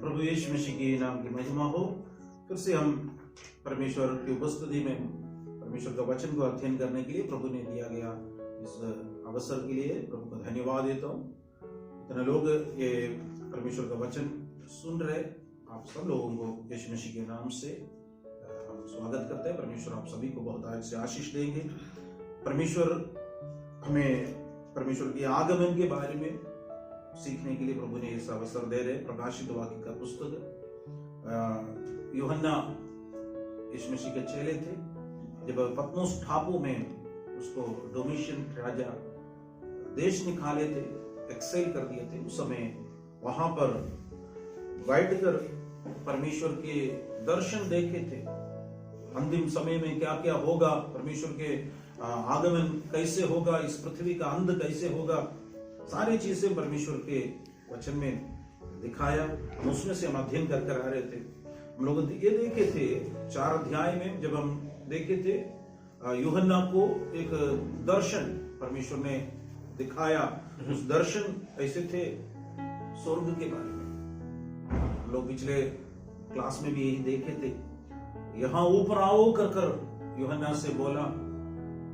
प्रभु यीशु मसीह के नाम की महिमा हो। फिर से हम परमेश्वर की उपस्थिति में परमेश्वर का वचन को अध्ययन करने के लिए प्रभु ने दिया गया इस अवसर के लिए प्रभु को धन्यवाद देता हूँ। इतने लोग ये परमेश्वर का वचन सुन रहे, आप सब लोगों को यीशु मसीह के नाम से हम स्वागत करते हैं। परमेश्वर आप सभी को बहुत आज से आशीष देंगे। परमेश्वर हमें परमेश्वर के आगमन के बारे में सीखने के लिए प्रभु ने इस अवसर दे रहे। प्रकाशित वाक्य का पुस्तक, यूहन्ना यीशु मसीह के चेले थे। जब पतमोस टापू में उसको डोमिशियन राजा देश निकाले थे, एक्सेल कर दिए थे, उस समय वहां पर बैठकर परमेश्वर के दर्शन देखे थे। अंतिम समय में क्या क्या होगा, परमेश्वर के आगमन कैसे होगा, इस पृथ्वी का अंत कैसे होगा, सारी चीजें परमेश्वर के वचन में दिखाया। हम उसमें से हम अध्ययन कर आ रहे थे। हम लोग ये देखे थे 4 अध्याय में, जब हम देखे थे यूहन्ना को एक दर्शन परमेश्वर ने दिखाया। उस दर्शन ऐसे थे स्वर्ग के बारे में। हम लोग पिछले क्लास में भी यही देखे थे। यहाँ ऊपर आओ कर यूहन्ना से बोला।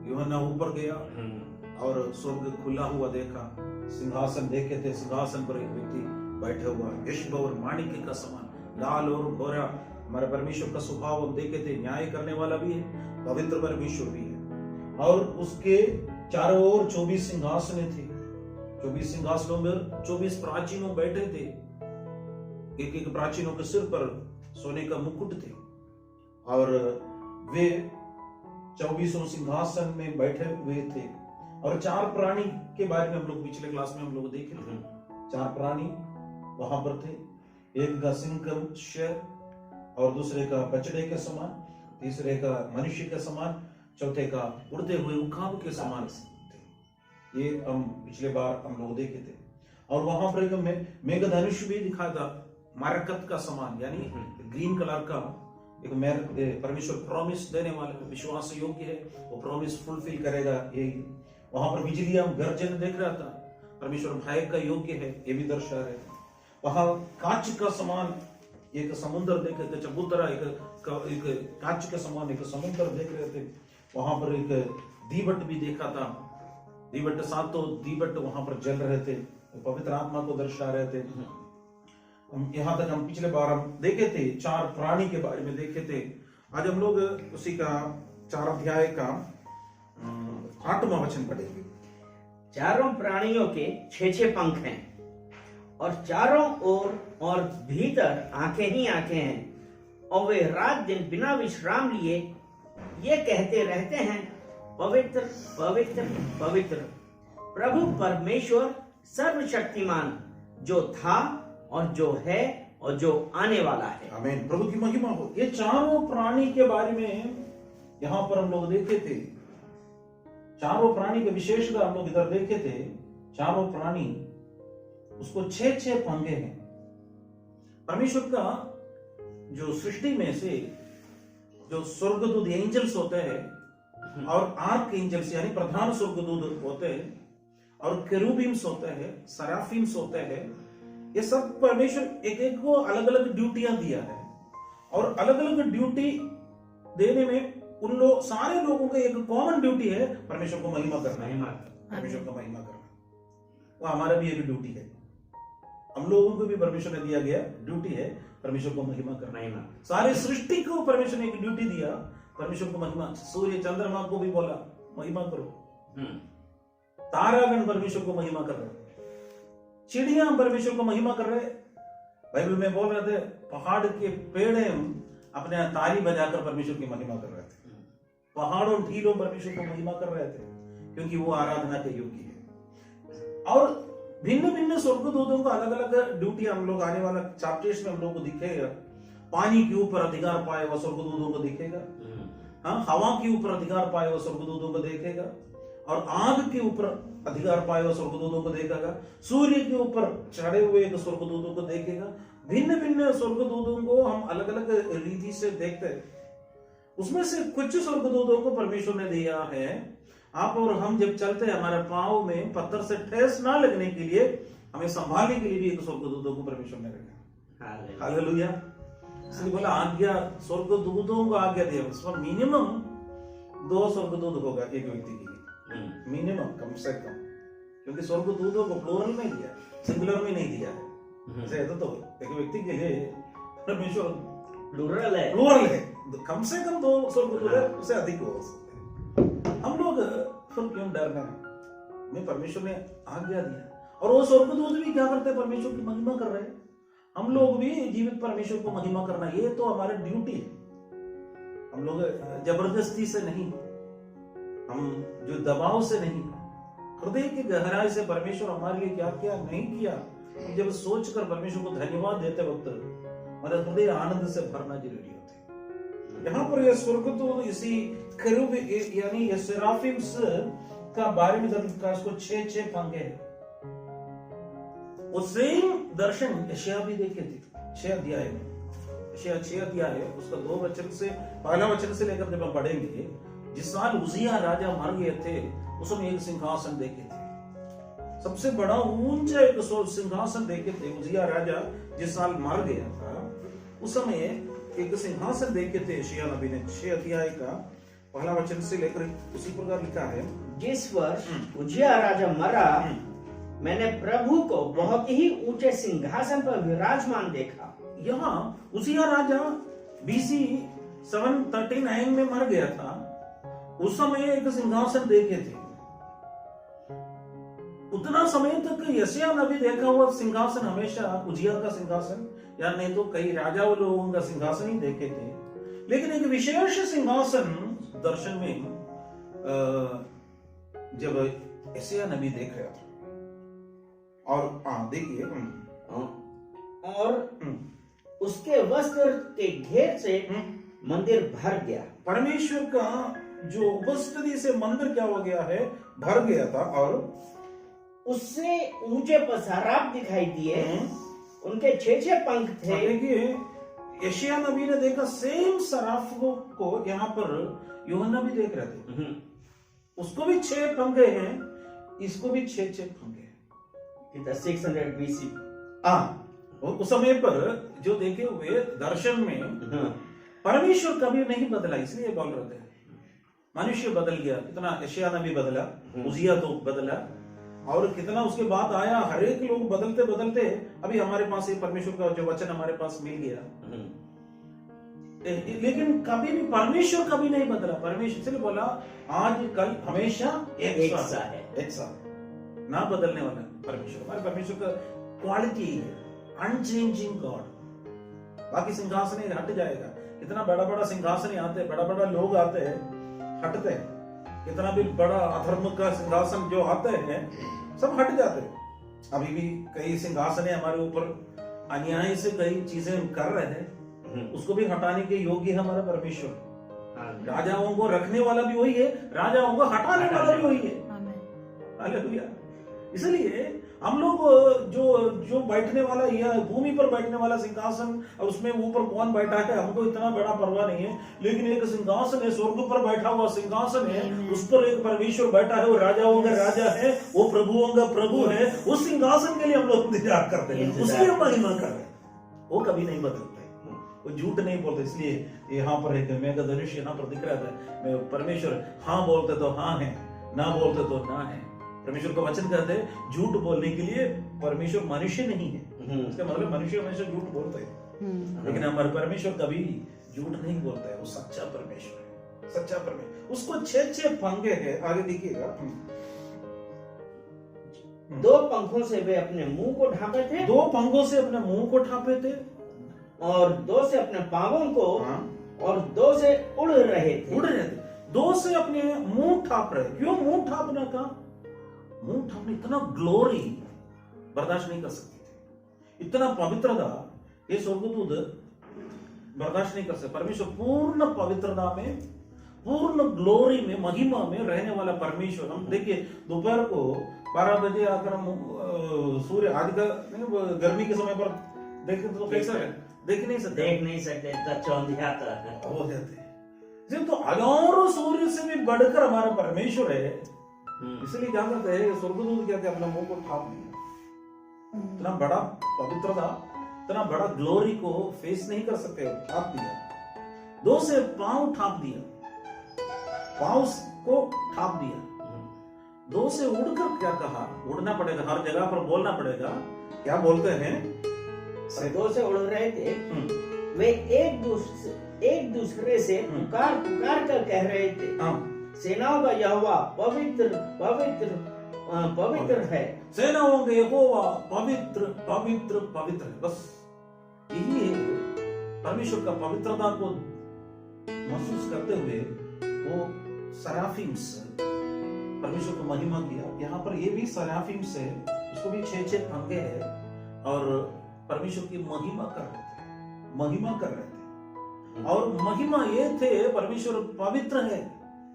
यूहन्ना ऊपर गया और स्वर्ग खुला हुआ देखा। सिंहासन देखे थे, सिंहासन पर एक व्यक्ति बैठा हुआ, यशब और माणिक्य का समान, लाल और गोरा। हमारे परमेश्वर का स्वभाव हम देखे थे, न्याय करने वाला भी है, पवित्र परमेश्वर भी है। और उसके चारों ओर 24 सिंहासन थे। 24 सिंहासनों में 24 प्राचीनों बैठे थे। एक एक प्राचीनों के सिर पर सोने का मुकुट थे और वे 24 सिंहासन में बैठे हुए थे। और 4 प्राणी के बारे में हम लोग पिछले क्लास में हम लोग देखे थे। 4 प्राणी वहां पर थे। एक का सिंह का शेर, और दूसरे का बछड़े के समान, तीसरे का मनुष्य के समान, चौथे का उड़ते हुए उकाब के समान थे। ये हम पिछले बार हम लोग देखे थे। और वहां पर एक मेघधनुष भी दिखा था, मरकत का समान, यानी ग्रीन कलर का। एक परमेश्वर प्रॉमिस देने वाला, विश्वास योग्य है, वो प्रॉमिस फुलफिल करेगा। यही वहां पर बिजलियां गर्जन देख रहा था, परमेश्वर भय का योग्य है, ये भी दर्शा रहे। वहां कांच का समान एक समुद्र देख रहे थे, चबूतरा एक कांच के समान एक समुद्र देख रहे थे। वहां पर एक दीवट भी देखा था। दीवट 7 दीवट वहां पर जल रहे थे, पवित्र आत्मा को दर्शा रहे थे। यहाँ तक हम पिछले बार हम देखे थे, 4 प्राणी के बारे में देखे थे। आज हम लोग उसी का 4 अध्याय का 8वां वचन पढ़ेंगे। चारों प्राणियों के 6 पंख हैं और चारों ओर और भीतर आंखें ही आंखें हैं, और वे रात दिन बिना विश्राम लिए ये कहते रहते हैं, पवित्र पवित्र पवित्र प्रभु परमेश्वर सर्वशक्तिमान, जो था और जो है और जो आने वाला है। आमीन। प्रभु की महिमा हो। ये चारों प्राणी के बारे में यहाँ पर हम लोग देखे थे। चारों प्राणी के विशेषता हम लोग इधर देखे थे। चारों प्राणी, उसको 6 पंगे हैं। परमेश्वर का जो सृष्टि में से जो स्वर्गदूत एंजल्स होते हैं और आर्क एंजल्स यानी प्रधान स्वर्गदूत होते हैं, और केरूबिम्स होते हैं, सराफिम्स होते हैं, ये सब परमेश्वर एक एक को अलग अलग ड्यूटियां दिया है। और अलग अलग ड्यूटी देने में उन लोग सारे लोगों का एक कॉमन ड्यूटी है, परमेश्वर को महिमा करना है। परमेश्वर को महिमा करना, वो हमारा भी एक ड्यूटी है। हम लोगों को भी परमेश्वर ने दिया गया ड्यूटी है, परमेश्वर को महिमा करना। सारे सृष्टि को परमेश्वर ने एक ड्यूटी दिया, परमेश्वर को महिमा। सूर्य चंद्रमा को भी बोला महिमा करो। तारागण परमेश्वर को महिमा कर रहे, चिड़िया परमेश्वर को महिमा कर रहे। बाइबल में बोल रहे थे, पहाड़ के पेड़ अपने तारी बजाकर परमेश्वर की महिमा कर रहे थे। पहाड़ों ढीलों परमेश्वर को महिमा कर रहे थे, क्योंकि वो आराधना के योग्य है। और भिन्न भिन्न स्वर्गदूतों को अलग अलग ड्यूटी हम लोग आने वाला चैप्टर्स में हम लोग को दिखेगा। पानी के ऊपर अधिकार पाए हुआ स्वर्गदूतों को दिखेगा, हाँ, हवा के ऊपर अधिकार पाए हुआ स्वर्गदूतों को देखेगा, और आग के ऊपर अधिकार पाए हुए स्वर्गदूतों को देखेगा। सूर्य के ऊपर चढ़े हुए एक स्वर्गदूतों को देखेगा। भिन्न भिन्न स्वर्गदूतों को हम अलग अलग रीति से देखते हैं। उसमें से कुछ स्वर्गदूतों को परमेश्वर ने दिया है, आप और हम जब चलते हैं हमारे पांव में पत्थर से ठेस ना लगने के लिए हमें संभालने के लिए भी एक स्वर्गदूतों को परमेश्वर ने रखा। हालेलुया। इसलिए बोला आज्ञा, स्वर्गदूतों को आज्ञा दिया, उसमें मिनिमम 2 स्वर्गदूत होगा एक व्यक्ति के लिए, मिनिमम, कम से कम, क्योंकि स्वर्गदूतों को प्लूरल में दिया, सिंगुलर में नहीं दिया है। ऐसे तो एक व्यक्ति के लिए परमेश्वर प्लूरल है, कम से कम 2 स्वर्गदूत है, उससे अधिक हो सकते हैं। हम लोग फिर क्यों डरना है? हमें परमेश्वर ने आज्ञा दिया, और वो स्वर्गदूत भी क्या करते हैं? परमेश्वर की महिमा कर रहे हैं। हम लोग भी जीवित परमेश्वर को महिमा करना, ये तो हमारा ड्यूटी है। हम लोग जबरदस्ती से नहीं, हम जो दबाव से नहीं, हृदय की गहराई से परमेश्वर हमारे लिए क्या क्या नहीं किया, जब सोचकर परमेश्वर को धन्यवाद देते वक्त हमारा हृदय आनंद से भरना जरूरी होता है। यहाँ पर यह स्वर्गदूत इसी केरूब यानी ये सेराफिम्स का बारे में दर्ज, इसको 6 पंखे हैं। वो सेम दर्शन यशायाह भी देखे थे 6 अध्याय में। यशायाह 6 अध्याय है, उसका 2 वचन से, पहला वचन से लेकर जब हम पढ़ेंगे, जिस साल उजिया राजा मर गए थे उस समय एक सिंहासन देखे थे, सबसे बड़ा ऊंचा एक सिंहासन देखे थे। उजिया राजा जिस साल मर गया था उस समय एक सिंहासन देखे थे यशायाह नबी ने। 6 अध्याय का पहला वचन से लेकर उसी प्रकार लिखा है, जिस वर्ष उजिया राजा मरा, मैंने प्रभु को बहुत ही ऊंचे सिंहासन पर विराजमान देखा। यहाँ उजिया राजा BC 739 में मर गया था, उस समय एक सिंहासन देखे थे। उतना समय तक यशायाह नबी देखा हुआ सिंहासन हमेशा उजिया का सिंहासन या नहीं तो कई राजा लोगों का सिंहासन ही देखे थे, लेकिन एक विशेष सिंहासन दर्शन में जब यशायाह नबी देख रहा था, और देखिए, और उसके वस्त्र के घेर से मंदिर भर गया। परमेश्वर का जो उपस्थिति से मंदिर क्या हो गया है? भर गया था, और उससे ऊंचे पसाराब दिखाई दिए, उनके 6 पंख थे। देखिए यशायाह नबी ने देखा सेम सराफ को यहाँ पर यूहन्ना भी देख रहे थे। उसको भी 6 पंख हैं, इसको भी 6 पंख हैं। 600 BC। उस समय पर जो देखे हुए दर्शन में परमेश्वर कभी नहीं बदला, इसलिए बोल रहे थे मनुष्य बदल गया। कितना यशायाह नबी बदला, उजिया तो बदला, और कितना उसके बाद आया, हर एक लोग बदलते बदलते अभी हमारे पास ये परमेश्वर का जो वचन हमारे पास मिल गया। लेकिन कभी भी परमेश्वर कभी नहीं बदला। परमेश्वर इसलिए बोला आज कल हमेशा एक सा है, एक सा ना बदलने वाला परमेश्वर। हमारे परमेश्वर का क्वालिटी है अनचेंजिंग गॉड। बाकी सिंहासन हट जाएगा, कितना बड़ा बड़ा सिंहासन आते हैं, बड़ा बड़ा लोग आते हैं, हटते हैं। कितना भी बड़ा अधर्म का सिंहासन जो आते हैं सब हट जाते हैं। अभी भी कई सिंहासन हमारे ऊपर अन्याय से कई चीजें कर रहे हैं, उसको भी हटाने के योग्य है हमारा परमेश्वर। राजाओं को रखने वाला भी वही है, राजाओं को हटाने वाला भी वही है। हालेलुया। इसलिए हम लोग जो बैठने वाला या भूमि पर बैठने वाला सिंहासन और उसमें ऊपर कौन बैठा है हमको इतना बड़ा परवाह नहीं है, लेकिन एक सिंहासन है, स्वर्ग पर बैठा हुआ सिंहासन है, उस पर एक परमेश्वर बैठा है, वो राजाओं का राजा है, वो प्रभुओं का प्रभु है। उस सिंहासन के लिए हम लोग इंतजार करते हैं, उसकी हम महिमा कर रहे हैं। वो कभी नहीं बदलते, वो झूठ नहीं बोलते। इसलिए यहाँ पर एक मेघधनुष यहाँ पर दिख रहा था, परमेश्वर हाँ बोलते तो हाँ है, ना बोलते तो ना है। परमेश्वर का वचन कहते हैं झूठ बोलने के लिए परमेश्वर मनुष्य नहीं है। इसका मतलब मनुष्य हमेशा झूठ बोलते हैं, लेकिन हमारे परमेश्वर कभी झूठ नहीं बोलता है। वो सच्चा परमेश्वर है, सच्चा परमेश्वर। उसको 6 पंखे हैं, आगे देखिएगा। 2 पंखों से वे अपने मुंह को ढांपे थे, 2 पंखों से अपने मुंह को ढांपे थे, और 2 से अपने पांवों को, और 2 से उड़ रहे थे। 2 से अपने मुंह ठाप रहे। क्यों मुंह ठापने का? मुंह ठापने इतना ग्लोरी बर्दाश्त नहीं कर सकती थी, इतना पवित्रता ये स्वर्गदूत बर्दाश्त नहीं कर सकते। परमेश्वर पूर्ण पवित्रता में, पूर्ण ग्लोरी में, महिमा में रहने वाला परमेश्वर। हम देखिए दोपहर को 12 बजे आकर हम सूर्य आदि का गर्मी के समय पर देखते तो कैसा है? देख नहीं सकते, चौंधियाता हो जाते। तो हजारों सूर्य से भी बढ़कर हमारा परमेश्वर है। इसलिए क्या करते हैं स्वर्गदूत, क्या अपना मुंह को ठाप लिया। इतना बड़ा पवित्रता इतना बड़ा ग्लोरी को फेस नहीं कर सकते, ठाप दिया। 2 से पांव ठाप दिया, पांव को ठाप दिया। 2 से उड़कर क्या कहा, उड़ना पड़ेगा, हर जगह पर बोलना पड़ेगा। क्या बोलते हैं? 2 से उड़ रहे थे, वे एक दूसरे से पुकार कर कह रहे थे, सेनाओं का यहोवा पवित्र पवित्र पवित्र है। सेनाओं का यहोवा पवित्र पवित्र पवित्र है। बस यही है, परमेश्वर का पवित्रता को महसूस करते हुए वो सराफिम्स परमेश्वर को महिमा किया। यहाँ पर ये भी सराफिम्स है, उसको भी 6 पंखे है और परमेश्वर की महिमा कर रहे थे, महिमा कर रहे थे। और महिमा ये थे, परमेश्वर पवित्र है,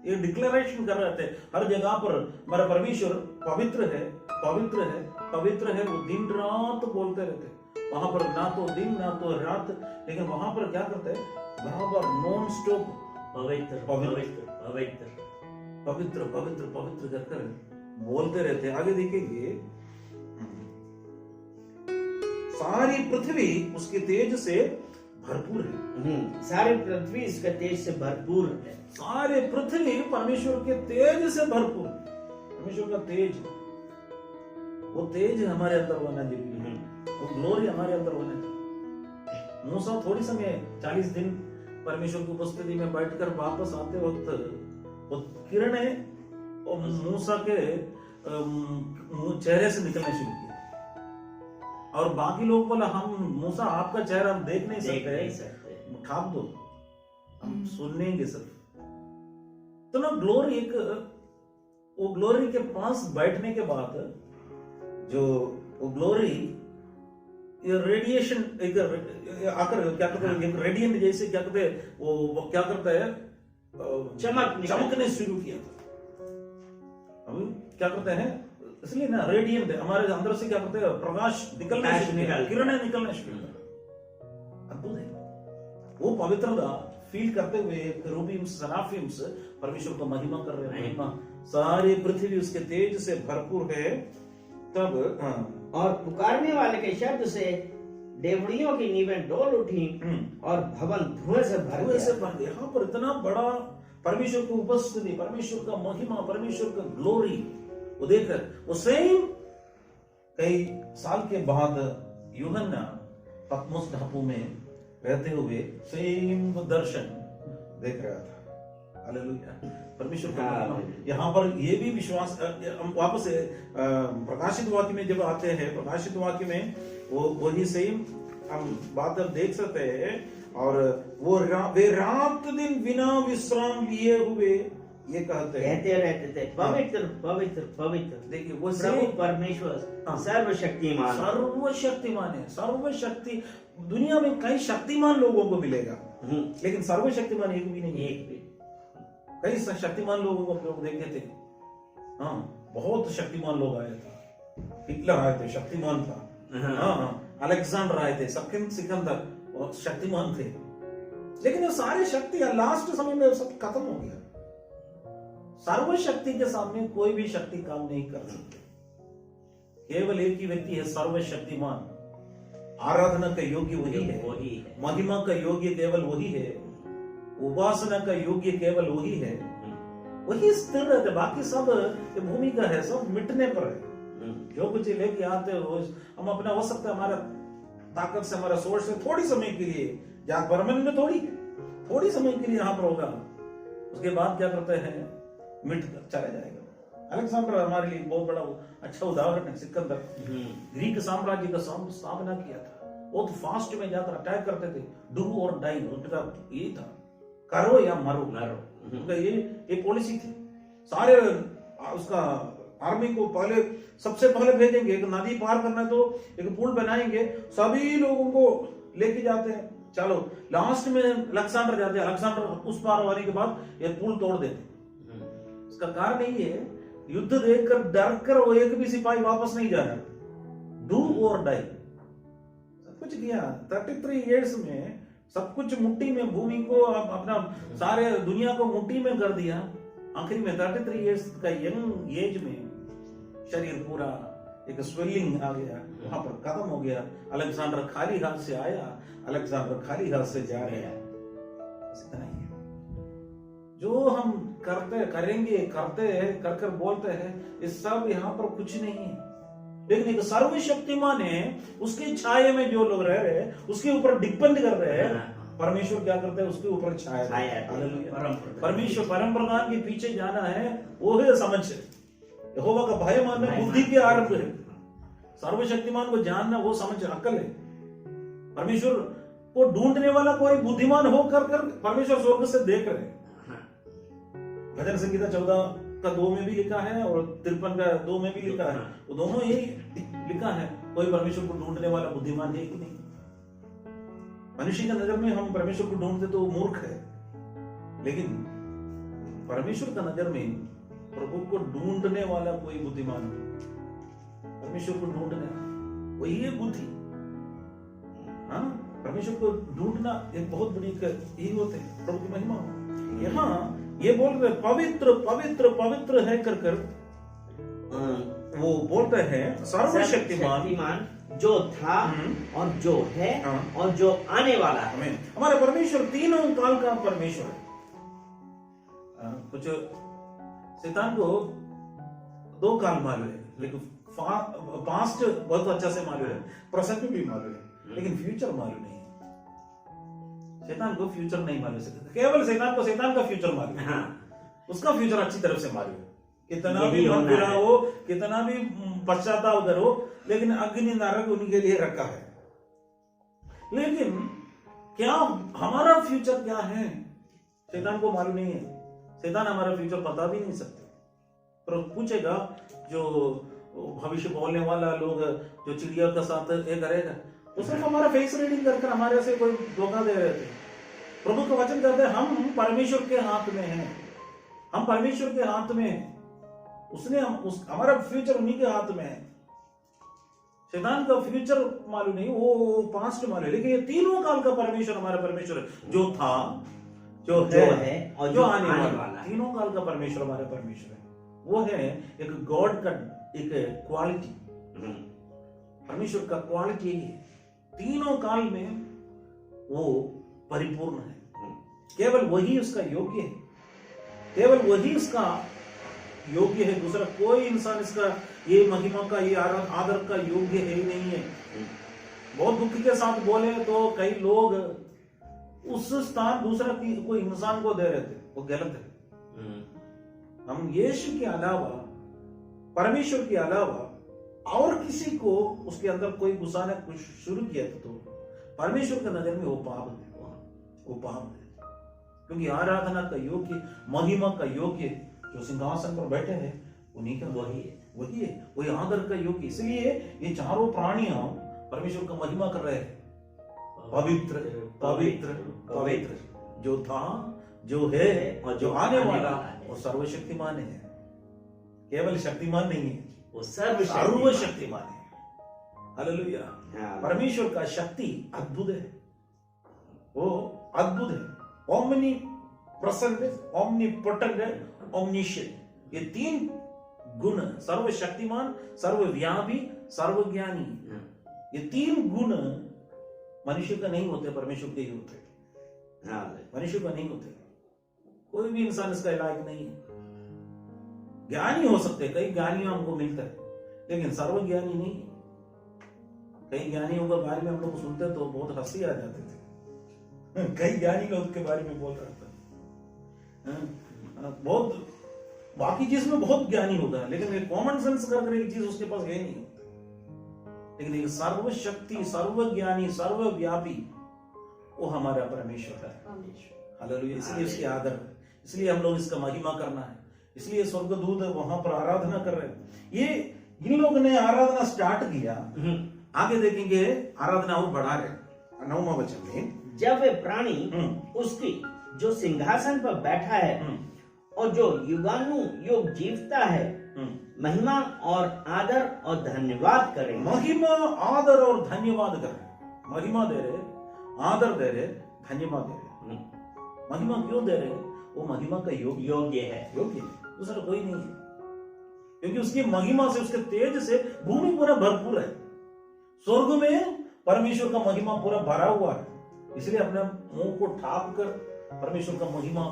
ये डिक्लेरेशन कर रहे थे हर जगह पर, हमारा परमेश्वर पवित्र है, पवित्र है, पवित्र है। वो दिन रात बोलते रहते, वहां पर ना तो दिन ना तो रात, लेकिन वहां पर क्या करते हैं, बराबर नॉन स्टॉप पवित्र पवित्र पवित्र पवित्र पवित्र पवित्र कर बोलते रहते। आगे देखेंगे, सारी पृथ्वी उसके तेज से भरपूर है। सारी पृथ्वी इसके तेज से भरपूर है। सारे पृथ्वी परमेश्वर के तेज से भरपूर। परमेश्वर का तेज, वो तेज हमारे अंदर होना जरूरी है, वो ग्लोरी हमारे अंदर होना चाहिए। मूसा थोड़ी समय 40 दिन परमेश्वर की उपस्थिति में बैठकर वापस आते वक्त वो किरणें और मूसा के चेहरे से निकलने शुरू किया, और बाकी लोग बोला, हम मूसा आपका चेहरा हम देख नहीं सकते, ठाप दो, हम सुनेंगे सिर्फ। तो ना ग्लोरी, एक वो ग्लोरी के पास बैठने के बाद जो वो ग्लोरी ये रेडिएशन एक आकर क्या कहते हैं, एक रेडियंट जैसे क्या कहते हैं, वो क्या करता है, चमकने शुरू किया था। हम क्या करते हैं, इसलिए ना रेडियंट हमारे अंदर से क्या करते हैं, प्रकाश निकलने शुरू, किरणें निकलने शुरू कर। अद्भुत है वो पवित्रता फील करते हुए केरूबिम्स सराफिम्स परमेश्वर को महिमा कर रहे हैं, महिमा, सारी पृथ्वी उसके तेज से भरपूर है। तब और पुकारने वाले के शब्द से डेवड़ियों की नींवें डोल उठी और भवन धुएं से भर गया। यहाँ पर इतना बड़ा परमेश्वर की उपस्थिति, परमेश्वर का महिमा, परमेश्वर का ग्लोरी वो देखकर वो सेम कई साल के बाद यूहन्ना पतमोस टापू में रहते हुए सेम दर्शन देख रहा था। हालेलुया, परमेश्वर का महिमा। यहाँ पर ये भी विश्वास, हम वापस प्रकाशित वाक्य में जब आते हैं, प्रकाशित वाक्य में वो वही सेम हम बात देख सकते हैं। और वो वे रात दिन बिना विश्राम लिए हुए ये कहते रहते थे, पवित्र पवित्र पवित्र। देखिए वो प्रभु परमेश्वर सर्वशक्तिमान, सर्वशक्तिमान है, सर्वशक्ति। दुनिया में कई शक्तिमान लोगों को मिलेगा, लेकिन सर्वशक्तिमान एक भी नहीं, एक भी। कई शक्तिमान लोगों को लोग देखे थे, हाँ, बहुत शक्तिमान लोग आए थे। हिटलर आए थे, शक्तिमान था, हाँ, अलेक्जेंडर आए थे, सिकंदर बहुत शक्तिमान थे, लेकिन वो सारे शक्ति लास्ट समय में सब खत्म हो गया। सर्वशक्ति के सामने कोई भी शक्ति काम नहीं कर सकती। केवल एक ही व्यक्ति है सर्वशक्तिमान, आराधना का योग्य वही है, महिमा का योग्य केवल वही है, उपासना का योग्य केवल वही है, वही स्थिर रहते। बाकी सब भूमि का है, सब मिटने पर है। जो कुछ लेके आते हो हम अपना, हो सकता है हमारा ताकत से, हमारा सोर्स से थोड़ी समय के लिए, जहां परमानेंट में थोड़ी समय के लिए यहाँ पर होगा, उसके बाद क्या करते हैं, मिट चला जाएगा। अलेक्जेंडर हमारे लिए बहुत बड़ा अच्छा उदाहरण है। सिकंदर ग्रीक साम्राज्य का स्थापना किया था, वो तो फास्ट में जाकर अटैक करते थे, डू और डाई, उनका ये था, करो या मरो, उनका ये पॉलिसी थी। सारे उसका आर्मी को पहले सबसे पहले भेजेंगे, एक नदी पार करना है तो एक पुल बनाएंगे, सभी लोगों को लेके जाते हैं, चलो लास्ट में अलेक्जेंडर जाते हैं, अलेक्जेंडर उस पार होने के बाद ये पुल तोड़ देते। इसका कारण यही है, युद्ध देखकर डर कर वो एक भी सिपाही वापस नहीं जा रहा, डू और डाई। सब कुछ किया 33 इयर्स में, सब कुछ मुट्ठी में, भूमि को अपना सारे दुनिया को मुट्ठी में कर दिया। आखिरी में 33 इयर्स का यंग एज में शरीर पूरा एक स्वेलिंग आ गया, वहां पर खत्म हो गया। अलेक्जेंडर खाली हाथ से आया, अलेक्जेंडर खाली हाथ से जा रहा है। बस इतना ही है। जो हम करते हैं, कर कर बोलते हैं, इस सब यहाँ पर कुछ नहीं है। लेकिन एक सर्वशक्तिमान है, उसके छाये में जो लोग रह रहे हैं, उसके ऊपर डिपेंड कर रहे हैं। परमेश्वर क्या करते हैं, उसके ऊपर छाया। परमेश्वर परम प्रधान के पीछे जाना है, वो है समझ। यहोवा का भय मानना बुद्धि के आरंभ है। सर्वशक्तिमान को जानना वो समझ, अक्ल है। परमेश्वर को ढूंढने वाला कोई बुद्धिमान होकर कर परमेश्वर स्वर्ग से देख रहे हैं। भजन संगीता 14:2 में भी लिखा है और 53:2 में भी लिखा है। वो दोनों यही लिखा है, कोई परमेश्वर को ढूंढने वाला बुद्धिमान है कि नहीं। मनुष्य की नजर में हम परमेश्वर को ढूंढते तो मूर्ख है, लेकिन परमेश्वर का नजर में प्रभु को ढूंढने वाला कोई बुद्धिमान है। परमेश्वर को ढूंढना वही है बुद्धि। हाँ, परमेश्वर को ढूंढना एक बहुत बड़ी यही होते हैं, प्रभु की महिमा हो। यहाँ ये बोल रहे पवित्र पवित्र पवित्र है कर कर वो बोलते हैं सर्वशक्तिमान जो था और जो है और जो आने वाला है। हमारा परमेश्वर तीनों काल का परमेश्वर है। कुछ शैतान को 2 काल मालूम है, लेकिन पास्ट बहुत अच्छा से मालूम है, प्रेजेंट भी मालूम है, लेकिन फ्यूचर मालूम नहीं है। शैतान को फ्यूचर नहीं मालूम है, केवल शैतान को शैतान का फ्यूचर मालूम है। उसका फ्यूचर अच्छी तरफ से मालूम है। कितना भी मन बुरा हो, कितना भी पश्चाताप करो, लेकिन अग्नि नरक उन्हीं के लिए रखा है। लेकिन क्या हमारा फ्यूचर क्या है, शैतान को मालूम नहीं है। शैतान हमारा फ्यूचर बता भी नहीं सकते। पर पूछेगा जो भविष्य बोलने वाला लोग, जो चिड़िया के साथ ये करेगा, वो सिर्फ हमारा फेस रीडिंग करके हमारे से कोई धोखा दे रहे थे। प्रभु का वचन कहते हैं हम परमेश्वर के हाथ में हैं, हम परमेश्वर के हाथ में हैं। उसने हमारा फ्यूचर उन्हीं के हाथ में है। शैतान का फ्यूचर मालूम नहीं, वो पास्ट मालूम है, लेकिन ये तीनों काल का परमेश्वर हमारा परमेश्वर है, जो था, जो है और जो आने वाला है। तीनों काल का परमेश्वर हमारा परमेश्वर है। वो है एक गॉड का एक क्वालिटी। परमेश्वर का क्वालिटी यही है, तीनों काल में वो परिपूर्ण है। केवल वही उसका योग्य है, केवल वही उसका योग्य है। दूसरा कोई इंसान इसका ये महिमा का, ये आदर का योग्य है ही नहीं है। बहुत दुख के साथ बोले तो कई लोग उस स्थान दूसरा कोई इंसान को दे रहे थे, वो गलत है। हम यीशु के अलावा, परमेश्वर के अलावा और किसी को उसके अंदर कोई घुसाना कुछ शुरू किया तो परमेश्वर की नजर में वो पाप है, वो पाप है। क्योंकि आराधना का योग्य, महिमा का योग्य जो सिंहासन पर बैठे हैं उन्हीं का वही है, वही आदर का योग्य। इसलिए ये चारों प्राणियां परमेश्वर का महिमा कर रहे हैं, पवित्र पवित्र पवित्र, जो था, जो है और जो आने वाला, वो सर्वशक्तिमान है। केवल शक्तिमान नहीं है, वो सर्वशक्तिमान है। हालेलुया। परमेश्वर का शक्ति अद्भुत है, वो अद्भुत है। ओमनी प्रेजेंट, ओमनी पोटेंट, ओमनिशिएंट, ये 3 गुण, सर्वशक्तिमान, सर्वव्यापी, सर्वज्ञानी, ये 3 गुण मनुष्य का नहीं होते, परमेश्वर के ही होते। मनुष्य का नहीं होते। कोई भी इंसान इसका लायक नहीं है। ज्ञानी हो सकते, कई ज्ञानी हमको मिलता है, लेकिन सर्वज्ञानी नहीं। कई ज्ञानियों के बारे में हम लोग सुनते तो बहुत हंसी आ जाते थे। कई ज्ञानी लोग के बारे में बोल रहा था, बहुत बाकी चीज में बहुत ज्ञानी होता है, लेकिन कॉमन सेंस कर एक चीज उसके पास है नहीं। लेकिन एक सर्वशक्ति, सर्वज्ञानी, सर्वव्यापी, वो हमारा परमेश्वर है। हालेलुया। इसलिए उसकी आदर है, इसलिए हम लोग इसका महिमा करना है, इसलिए स्वर्गदूत वहां पर आराधना कर रहे हैं। ये इन लोगों ने आराधना स्टार्ट किया, आगे देखेंगे आराधना और बढ़ा रहे। 9वां वचन में, जब वे प्राणी उसकी जो सिंहासन पर बैठा है और जो युगानुयुग जीवता है, महिमा और आदर और धन्यवाद करें। महिमा, आदर और धन्यवाद करें। महिमा दे रहे, आदर दे रहे, धन्यवाद दे रहे। महिमा क्यों दे रहे? वो महिमा का योग्य है, दूसरा कोई नहीं है। क्योंकि उसकी महिमा से, उसके तेज से भूमि पूरा भरपूर है। स्वर्ग में परमेश्वर का महिमा पूरा भरा हुआ है, इसलिए अपने मुंह को ठाप कर परमेश्वर का महिमा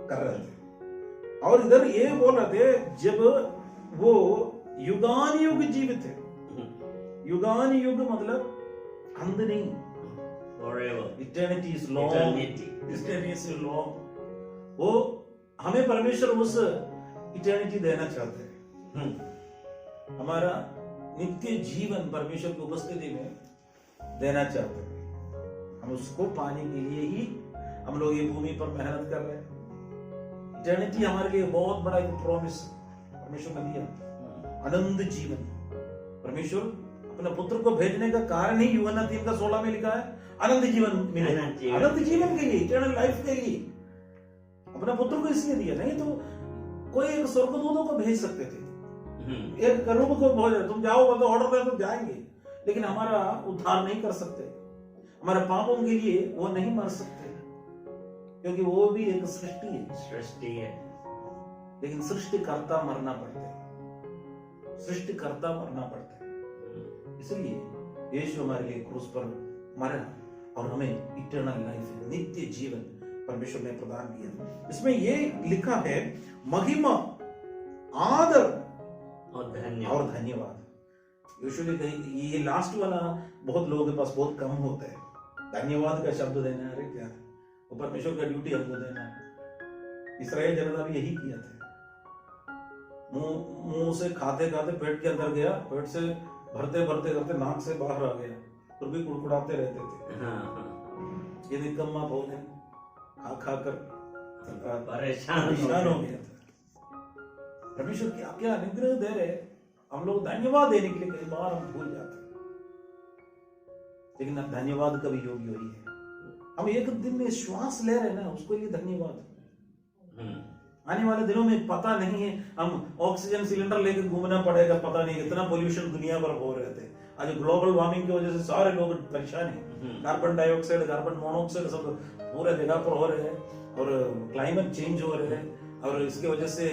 कर रहे थे। और इधर ये बोल रहे थे, जब वो युगान युग जीवित है। युगान युग मतलब अंत नहीं, forever, eternity is long, eternity. Eternity is long. वो हमें परमेश्वर उस इटर्निटी देना चाहते हैं, हमारा नित्य जीवन परमेश्वर की उपस्थिति में देना चाहते हैं। हम उसको पाने के लिए ही हम लोग ये भूमि पर मेहनत कर रहे हैं। इटर्निटी हमारे लिए बहुत बड़ा एक प्रॉमिस परमेश्वर ने दिया, अनंत जीवन। परमेश्वर अपने पुत्र को भेजने का कारण ही यूहन्ना 3:16 में लिखा है, अनंत जीवन मिले, अनंत जीवन के लिए, इटर्नल लाइफ के लिए अपना पुत्र को इसलिए दिया। नहीं तो कोई एक स्वर्गदूतों को भेज सकते थे, एक करूब को भेज, तुम जाओ तो ऑर्डर दे तो जाएंगे, लेकिन हमारा उद्धार नहीं कर सकते, हमारे पापों के लिए वो नहीं मर सकते, क्योंकि वो भी एक सृष्टि है। लेकिन सृष्टिकर्ता मरना पड़ता है, सृष्टिकर्ता मरना पड़ता है। इसलिए यीशु हमारे लिए क्रूस पर मरा और हमें इटर्नल लाइफ, नित्य जीवन परमेश्वर ने प्रदान किया। इसमें ये लिखा है, महिमा, आदर और धन्यवाद। यूजुअली ये लास्ट वाला बहुत लोगों के पास बहुत कम होता है, धन्यवाद का शब्द देना है। अरे क्या है, वो परमेश्वर का ड्यूटी हमको देना है। इस्राएल जनता भी यही किया था, मुंह से खाते खाते पेट के अंदर गया, पेट से भरते भरते करते नाक से बाहर आ गया, फिर भी कुड़कुड़ाते रहते थे। ये निकम्मा भोजन खा खा कर परेशान हो गया था। परमेश्वर क्या क्या अनुग्रह दे रहे, हम लोग धन्यवाद देने के लिए कई बार हम भूल जाते हैं, लेकिन धन्यवाद कभी योग्य वही है। हम एक दिन में श्वास ले रहे हैं ना, उसके लिए धन्यवाद। आने वाले दिनों में पता नहीं है, हम ऑक्सीजन सिलेंडर लेकर घूमना पड़ेगा, पता नहीं कितना पोल्यूशन दुनिया भर हो रहे थे। आज ग्लोबल वार्मिंग की वजह से सारे लोग परेशान हैं, कार्बन डाइऑक्साइड, कार्बन मोनोऑक्साइड सब पूरे जगह पर हो रहे हैं, और क्लाइमेट चेंज हो रहे हैं, और इसके वजह से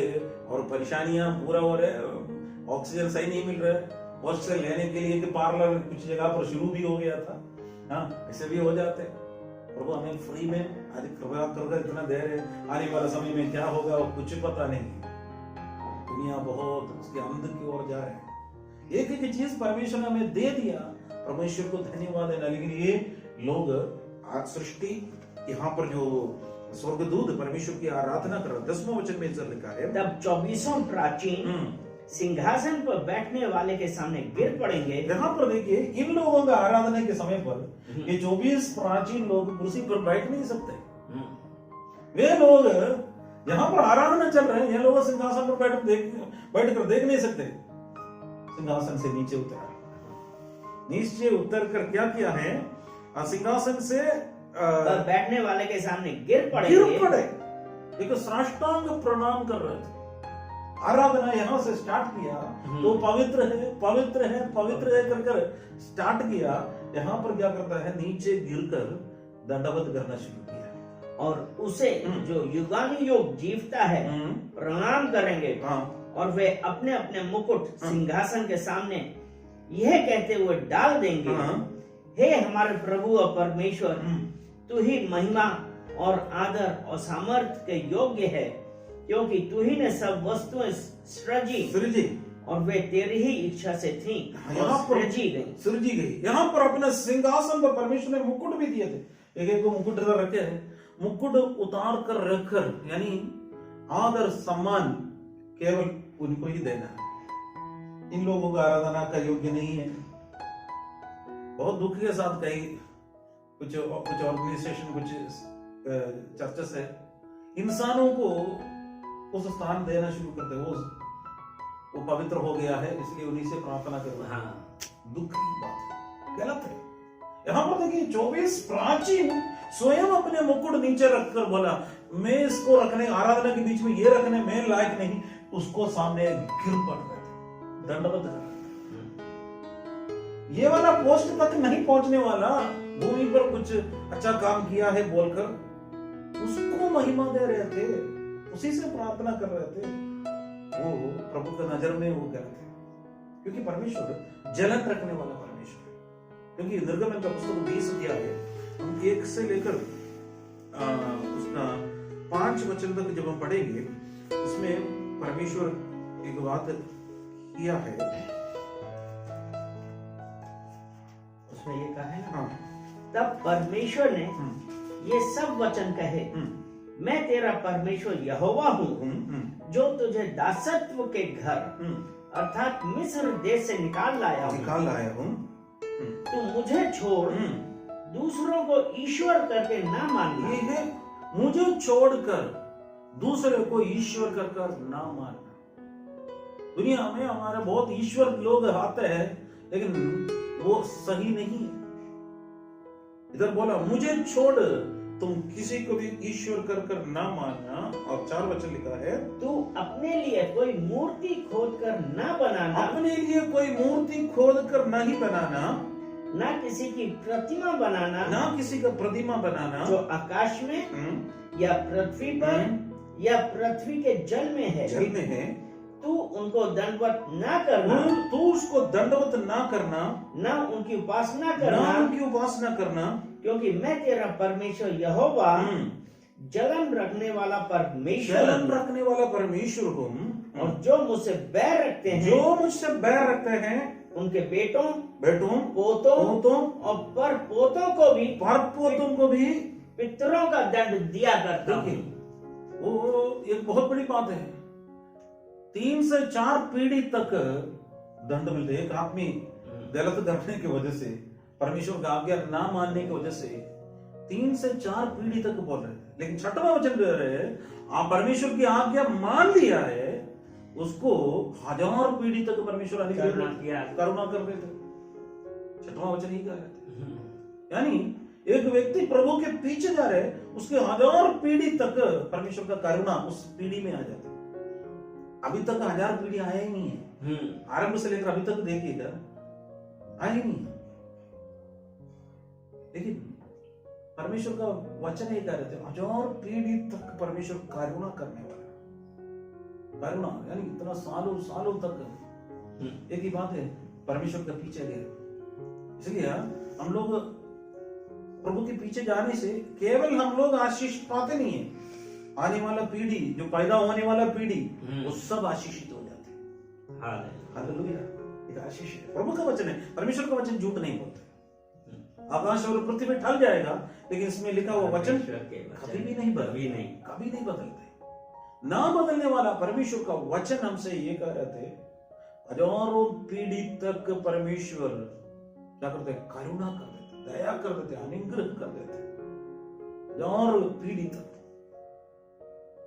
और परेशानियां पूरा हो रहे हैं। ऑक्सीजन सही नहीं मिल रहा है, ऑक्सीजन लेने के लिए कि पार्लर कुछ जगह पर शुरू भी हो गया था, हाँ ऐसे भी हो जाते हैं। प्रभु हमें फ्री में आज कृपया कर इतना दे रहे, आने वाला समय में क्या होगा वो कुछ पता नहीं। दुनिया बहुत उसके अंत की ओर जा रहे हैं। एक एक चीज परमेश्वर ने हमें दे दिया, परमेश्वर को धन्यवाद देना। लेकिन ये लोग आज सृष्टि, यहाँ पर जो स्वर्गदूत परमेश्वर की आराधना कर रहे, 10वां वचन में इधर लिखा है, तब 24 प्राचीन सिंहासन पर बैठने वाले के सामने गिर पड़ेंगे। यहाँ पर देखिए, इन लोगों का आराधना के समय पर ये 24 प्राचीन लोग कुर्सी पर बैठ नहीं सकते। वे लोग यहाँ पर आराधना चल रहे हैं, ये लोग सिंहासन पर बैठ कर देख नहीं सकते। सिंहासन से नीचे उतर कर क्या किया है, सिंहासन से बैठने वाले के सामने गिर पड़े, एक साष्टांग प्रणाम कर रहे थे। आराधना यहाँ से स्टार्ट किया तो पवित्र है पवित्र है पवित्र है कर स्टार्ट किया। यहाँ पर क्या करता है, नीचे गिरकर दंडवत करना शुरू किया, और उसे जो युगानुयुग जीवता है प्रणाम करेंगे। और वे अपने अपने मुकुट सिंहासन के सामने यह कहते हुए डाल देंगे, हे हमारे प्रभु और परमेश्वर, तू ही महिमा और आदर और सामर्थ्य के योग्य है, क्योंकि तू ही ने सब वस्तुएं सृजी और वे तेरी ही इच्छा से थी और सृजी गई। यहाँ पर अपने सिंहासन पर परमेश्वर ने मुकुट भी दिए थे, एक एक को मुकुट रखे हैं, मुकुट उतार कर रखकर, यानी आदर सम्मान केवल उनको ही देना है। इन लोगों का आराधना का योग्य नहीं है। बहुत दुख के साथ कई कुछ ऑर्गेनाइजेशन, कुछ चर्चेस है, इंसानों को उस स्थान देना शुरू करते, वो पवित्र हो गया है इसलिए उन्हीं से प्रार्थना करो। दुख की बात, गलत है। यहाँ पर देखिए 24 प्राचीन स्वयं अपने मुकुट नीचे रखकर बोला, मैं इसको रखने, आराधना के बीच में ये रखने मैं लायक नहीं, उसको सामने गिर पड़ रहे थे, दंडवत कर रहे थे। ये वाला पोस्ट तक नहीं पहुंचने वाला, भूमि पर कुछ अच्छा काम किया है बोलकर उसको महिमा दे रहे थे, उसी से प्रार्थना कर रहे थे। वो प्रभु के नजर में वो गलत है, क्योंकि परमेश्वर जलन रखने वाला परमेश्वर है। क्योंकि निर्गमन का पुस्तक 20 अध्याय है, हम 1 से लेकर उसका 5 वचन तक जब हम पढ़ेंगे, उसमें परमेश्वर एक बात किया है। उसमें ये कहा है ना, हाँ, तब परमेश्वर ने ये सब वचन कहे, मैं तेरा परमेश्वर यहोवा हूँ जो तुझे दासत्व के घर अर्थात मिस्र देश से निकाल लाया हूँ। तू मुझे छोड़ दूसरों को ईश्वर करके ना मानना। ये है, मुझे छोड़कर दूसरे को ईश्वर कर ना मानना। दुनिया में हमारे बहुत ईश्वर लोग आते हैं, लेकिन वो सही नहीं है। इधर बोला मुझे छोड़, तुम किसी को भी ईश्वर कर ना मानना। और 4 वचन लिखा है, तू अपने लिए कोई मूर्ति खोद कर ना बनाना, अपने लिए कोई मूर्ति खोद कर नहीं बनाना, ना किसी की प्रतिमा बनाना, ना किसी का प्रतिमा बनाना जो आकाश में या पृथ्वी पर या पृथ्वी के जल में है। तू उनको दंडवत ना करना, तू उसको दंडवत ना करना, ना उनकी उपासना करना, क्योंकि मैं तेरा परमेश्वर यहोवा जलन रखने वाला परमेश्वर हूँ। और जो मुझसे बैर रखते हैं उनके बेटों पोतों और पर पोतों को भी पितरों का दंड दिया करता हूँ। वो एक बहुत बड़ी बात है। 3 से 4 पीढ़ी तक दंड मिलते। एक आदमी गलत करने की वजह से, परमेश्वर का आज्ञा ना मानने की वजह से 3 से 4 पीढ़ी तक बोल रहे थे। लेकिन 6वां वचन कह रहे हैं, आप परमेश्वर की आज्ञा मान लिया है, उसको 1000 पीढ़ी तक परमेश्वर करुणा कर रहे थे। 6वां वचन ही कह रहे थे। यानी एक व्यक्ति प्रभु के पीछे जा रहे, उसके 1000 पीढ़ी तक परमेश्वर का करुणा उस पीढ़ी में आ जाता। अभी तक 1000 पीढ़ी आया ही नहीं है। आरंभ से लेकर अभी तक देखिएगा, आया ही नहीं। लेकिन परमेश्वर का वचन ये कह रहे थे, 1000 पीढ़ी तक परमेश्वर करुणा करने वाला। करुणा यानी इतना सालों तक एक ही बात है, परमेश्वर के पीछे गए। इसलिए हम लोग प्रभु के पीछे जाने से केवल हम लोग आशीष पाते नहीं है, आने वाला पीढ़ी, जो पैदा होने वाला पीढ़ी, वो सब आशीषित हो जाते हैं। हालेलुया, एक आशीष है, प्रभु का वचन है। परमेश्वर का वचन झूठ नहीं बोलता। आकाश और पृथ्वी टल जाएगा, लेकिन इसमें लिखा हुआ वचन कभी भी नहीं बदलते। ना बदलने वाला परमेश्वर का वचन हमसे ये कह रहे थे, 1000 पीढ़ी तक परमेश्वर क्या करते, करुणा कर देते, दया कर देते, अनुग्रह कर देते। 1000 पीढ़ी तक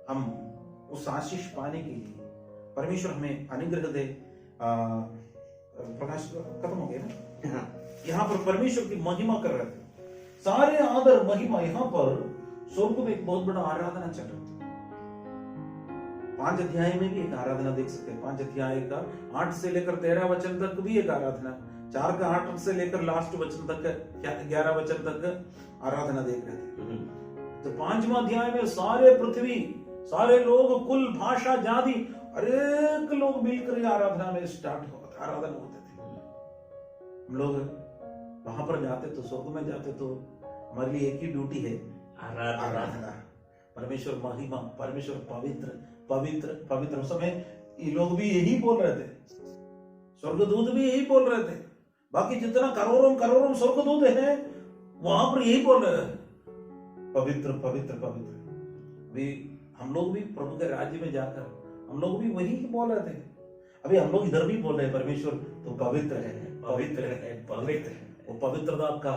हम उस आशीष पाने के लिए परमेश्वर हमें अनुग्रह दे। प्रकाश खत्म हो गया ना। यहाँ पर परमेश्वर की महिमा कर रहे थे, सारे आदर महिमा। यहाँ पर स्वर्ग में एक बहुत बड़ा आराधना चल रहा था। 5 अध्याय में भी एक आराधना देख सकते हैं। 5 अध्याय का 8 से लेकर 13 वचन तक भी एक आराधना, 4 का 8 से लेकर लास्ट वचन तक 11 वचन तक आराधना देख रहे थे। तो 5वां अध्याय में सारे पृथ्वी, सारे लोग, कुल, भाषा, जाति, हर एक लोग मिलकर आराधना में आराधना होते थे। हम लोग वहां पर जाते तो, स्वर्ग में जाते तो हमारे लिए एक ही ड्यूटी है, आराधना। परमेश्वर महिमा, परमेश्वर पवित्र पवित्र पवित्र। उस समय ये लोग भी यही बोल रहे थे, स्वर्गदूत भी यही बोल रहे थे। बाकी जितना करोड़ों स्वर्गदूत हैं, वहां पर यही बोल रहे हैं, पवित्र पवित्र पवित्र। भी हम लोग भी प्रभु के राज्य में जाकर हम लोग भी वही बोल रहे थे। अभी हम लोग इधर भी बोल रहे हैं, परमेश्वर तो पवित्र है, पवित्र है, पवित्र है। वो पवित्रता का,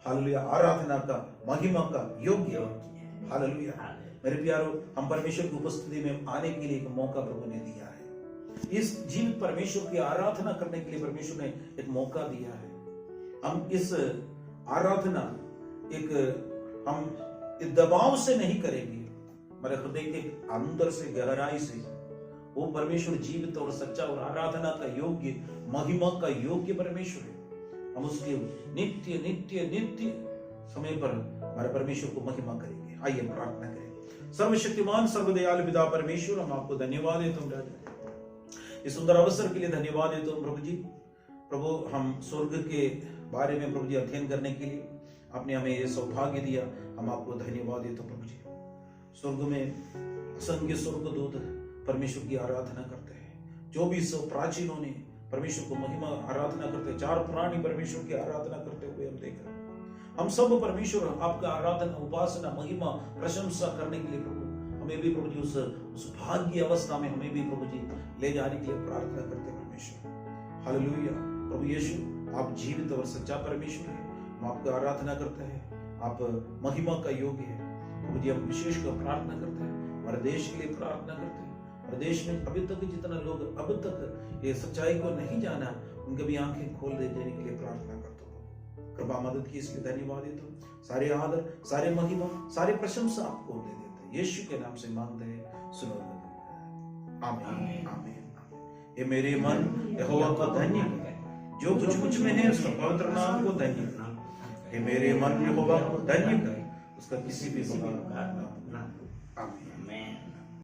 हालेलुया, आराधना का, महिमा का योग्य। हालेलुया। मेरे प्यारों, हम परमेश्वर की उपस्थिति में आने के लिए एक मौका प्रभु ने दिया है। इस जीवित परमेश्वर की आराधना करने के लिए परमेश्वर ने एक मौका दिया है। हम इस आराधना हम दबाव से नहीं करेंगे, हमारे हृदय के अंदर से, गहराई से। वो परमेश्वर जीवित और सच्चा और आराधना का योग्य, महिमा का योग्य परमेश्वर है। हम उसके नित्य नित्य नित्य समय पर हमारे परमेश्वर को महिमा करेंगे। आइए प्रार्थना करें। सर्वशक्तिमान सर्वदयालु पिता परमेश्वर, हम आपको धन्यवाद देते हैं। इस सुंदर अवसर के लिए धन्यवाद देता हूँ प्रभु जी। प्रभु हम स्वर्ग के बारे में प्रभु जी अध्ययन करने के लिए आपने हमें ये सौभाग्य दिया, हम आपको धन्यवाद देते प्रभु जी। स्वर्ग में असंख्य स्वर्गदूत परमेश्वर की आराधना करते हैं, जो भी सब प्राचीनों ने परमेश्वर को महिमा आराधना करते हैं, 4 प्राणी परमेश्वर की आराधना करते हुए हम देख रहे हैं। हम सब परमेश्वर आपका आराधना, उपासना, महिमा, प्रशंसा करने के लिए प्रभु हमें भी प्रभु जी उस भाग्य अवस्था में हमें भी प्रभु जी ले जाने के लिए प्रार्थना करते हैं परमेश्वर। हालेलुया। प्रभु यीशु आप जीवित और सच्चा परमेश्वर है, हम आपका आराधना करते हैं, आप महिमा का योग्य है प्रभु जी। हम विशेष कर प्रार्थना करते हैं, हमारे देश के लिए प्रार्थना करते हैं। हमारे देश में अभी तक जितना लोग अब तक ये सच्चाई को नहीं जाना, उनके भी आंखें खोल देने के लिए प्रार्थना करता हूँ। कृपा मदद की इसलिए धन्यवाद देता हूँ। सारे आदर, सारे महिमा, सारे प्रशंसा आपको दे देते हैं, यीशु के नाम से मांगते हैं, सुनो। आमीन आमीन। ये मेरे मन यहोवा को धन्य करे, जो कुछ मुझ में है उसका पवित्र नाम को धन्य करे। ये मेरे मन यहोवा को धन्य करे, उसका किसी भी प्रकार का नाम। आमीन।